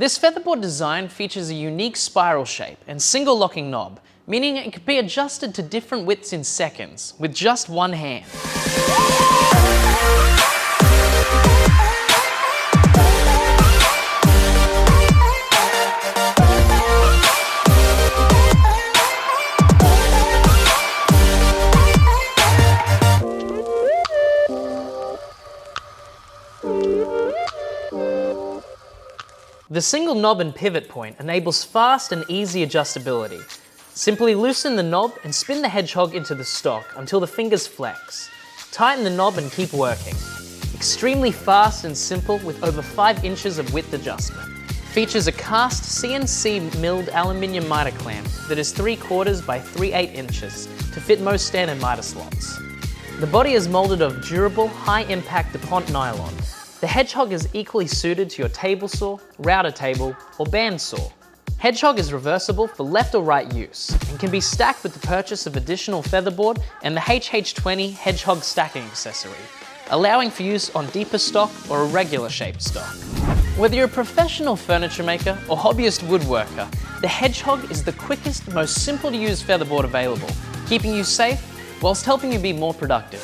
This featherboard design features a unique spiral shape and single locking knob, meaning it can be adjusted to different widths in seconds with just one hand. The single knob and pivot point enables fast and easy adjustability. Simply loosen the knob and spin the Hedgehog into the stock until the fingers flex. Tighten the knob and keep working. Extremely fast and simple with over 5 inches of width adjustment. Features a cast CNC milled aluminium miter clamp that is 3/4 by 3/8 inches to fit most standard miter slots. The body is molded of durable, high-impact DuPont nylon. The Hedgehog is equally suited to your table saw, router table, or band saw. Hedgehog is reversible for left or right use and can be stacked with the purchase of additional featherboard and the HH20 Hedgehog stacking accessory, allowing for use on deeper stock or irregular shaped stock. Whether you're a professional furniture maker or hobbyist woodworker, the Hedgehog is the quickest, most simple to use featherboard available, keeping you safe whilst helping you be more productive.